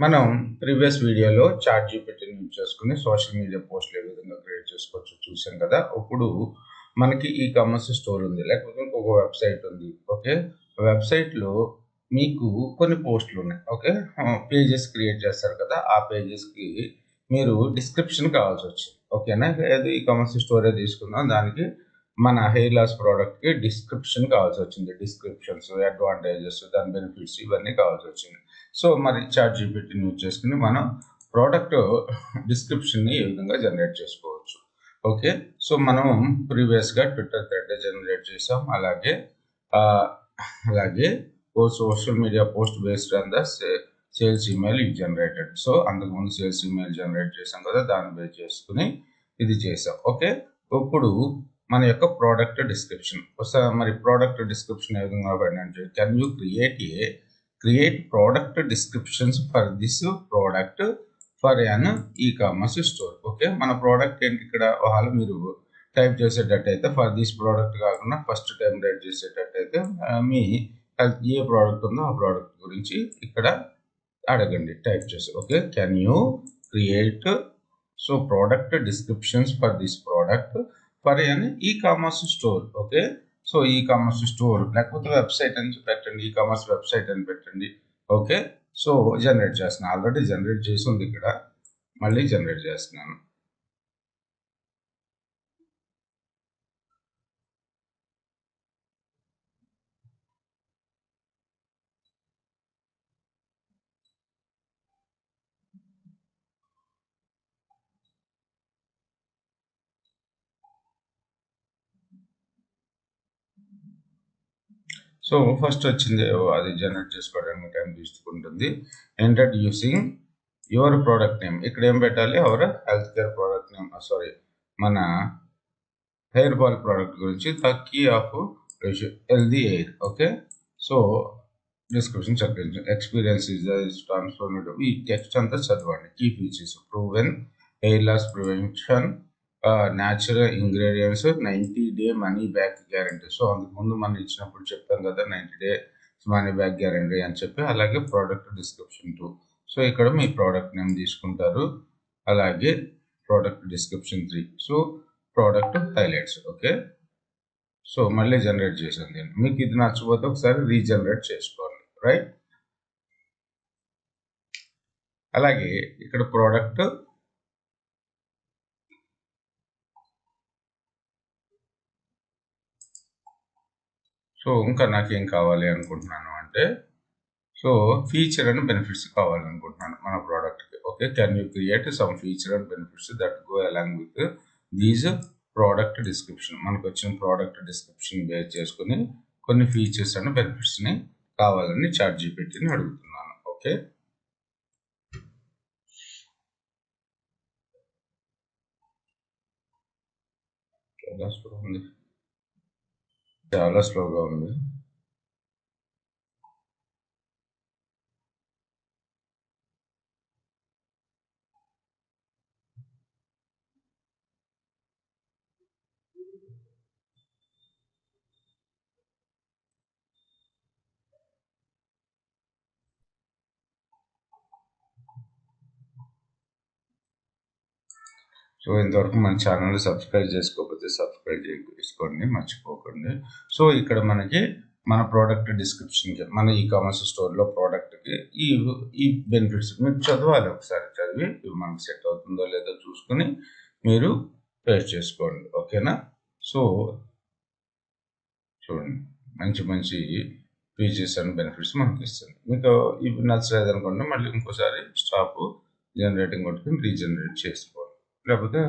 మనం ప్రీవియస్ వీడియోలో chat జీపీటీని use చేసుకుని సోషల్ మీడియా పోస్టులు ఏ విధంగా క్రియేట్ చేసుకోవచ్చు చూసాం కదా. ఇప్పుడు మనకి ఈ కామర్స్ స్టోర్ ఉంది, లేకపోతే ఇంకొక వెబ్సైట్ ఉంది. ఓకే, వెబ్సైట్లో మీకు కొన్ని పోస్టులు ఉన్నాయి. ఓకే, పేజెస్ క్రియేట్ చేస్తారు కదా, ఆ పేజెస్కి మీరు డిస్క్రిప్షన్ కావాల్సి వచ్చింది. ఓకేనా, లేదు ఈ కామర్స్ స్టోరే తీసుకుందాం, దానికి మన హెయిర్ లాస్ ప్రోడక్ట్కి డిస్క్రిప్షన్ కావాల్సి వచ్చింది. డిస్క్రిప్షన్స్, అడ్వాంటేజెస్, దాని బెనిఫిట్స్ ఇవన్నీ కావాల్సి వచ్చింది. సో మరి చాట్ జీపీటీని యూజ్ చేసుకుని మనం ప్రోడక్ట్ డిస్క్రిప్షన్ని ఏ విధంగా జనరేట్ చేసుకోవచ్చు. ఓకే, సో మనం ప్రీవియస్గా ట్విట్టర్ థ్రెడ్ జనరేట్ చేసాం, అలాగే social media post based on the sales email ఇది జనరేటెడ్. సో అంతకుముందు సేల్స్ ఈమెయిల్ జనరేట్ చేసాం కదా, దాన్ని బేస్ చేసుకుని ఇది చేసాం. ఓకే, ఇప్పుడు మన యొక్క ప్రోడక్ట్ డిస్క్రిప్షన్ మరి ప్రోడక్ట్ డిస్క్రిప్షన్ ఏ విధంగా అంటే can you create product descriptions for this product for an ecommerce store. Okay, మన ప్రోడక్ట్ ఏంటి ఇక్కడ వాళ్ళు మీరు టైప్ చేసేటట్టయితే ఫర్ దిస్ ప్రోడక్ట్ కాకుండా ఫస్ట్ టైం రైట్ చేసేటట్టయితే మీ ఏ ప్రోడక్ట్ ఉందో ఆ ప్రోడక్ట్ గురించి ఇక్కడ అడగండి, టైప్ చేసి. Okay, can you create so product descriptions for this product for an ecommerce store. Okay, so ecommerce store లేకపోతే వెబ్సైట్ అని పెట్టండి, ఈ-కామర్స్ వెబ్సైట్ అని పెట్టండి. ఓకే, సో జనరేట్ చేస్తున్నాను, ఆల్రెడీ జనరేట్ చేసి ఉంది ఇక్కడ, మళ్ళీ జనరేట్ చేస్తున్నాను. సో ఫస్ట్ వచ్చింది అది జనరేట్ చేసుకోవడానికి టైం తీసుకుంటుంది. Enter using your product name, ఇక్కడ ఏం పెట్టాలి, our health care product name, sorry మన హెయిర్ ఫాల్ ప్రోడక్ట్ గురించి, the key of healthy air. Okay, so description చెప్పండి, ఎక్స్పీరియన్స్ ఇస్ ట్రాన్స్ఫర్మేటివ్, ఈ టెక్స్ట్ అంతా చదవండి. Key features, proven hair loss prevention, natural ingredients, 90-day money back guarantee. So అందుకు మనం ఇచ్చినప్పుడు చెప్పాం కదా 90 days మనీ బ్యాక్ గ్యారంటీ అని చెప్పి. అలాగే ప్రోడక్ట్ డిస్క్రిప్షన్ 2. సో ఇక్కడ మీ ప్రోడక్ట్ నేమ్ తీసుకుంటారు, అలాగే product description 3. So product highlights. Okay, so మళ్ళీ జనరేట్ చేసాను నేను. మీకు ఇది నచ్చకపోతే ఒకసారి రీజనరేట్ చేసుకోండి, రైట్. అలాగే ఇక్కడ ప్రోడక్ట్ సో ఇంకా నాకేం కావాలి అనుకుంటున్నాను అంటే, సో ఫీచర్ అండ్ బెనిఫిట్స్ కావాలనుకుంటున్నాను మన ప్రోడక్ట్కి. Okay, can you create some feature and benefits that go along with these product description. మనకు వచ్చిన ప్రోడక్ట్ డిస్క్రిప్షన్ బేస్ చేసుకుని కొన్ని ఫీచర్స్ అండ్ బెనిఫిట్స్ని కావాలని చాట్ జీపీటీని అడుగుతున్నాను. ఓకే, చాలా స్లోగా ఉంది. సో ఇంతవరకు మన ఛానల్ సబ్స్క్రైబ్ చేసుకోకపోతే సబ్స్క్రైబ్ చేసుకోండి, మర్చిపోకండి. సో ఇక్కడ మనకి మన ప్రోడక్ట్ డిస్క్రిప్షన్కి, మన ఈ-కామర్స్ స్టోర్లో ప్రోడక్ట్కి ఈ బెనిఫిట్స్ మీరు చదవాలి. ఒకసారి చదివి ఇవి మనకు సెట్ అవుతుందో లేదో చూసుకొని మీరు పేస్ట్ చేసుకోండి. ఓకేనా, సో చూడండి మంచి మంచి ఫీచర్స్ అండ్ బెనిఫిట్స్ మనకి ఇస్తుంది. మీకు ఇవి నచ్చలేదు అనుకోండి, మళ్ళీ ఇంకోసారి స్టాప్ జనరేటింగ్ కొట్టుకుని రీజనరేట్ చేసుకోండి, లేకపోతే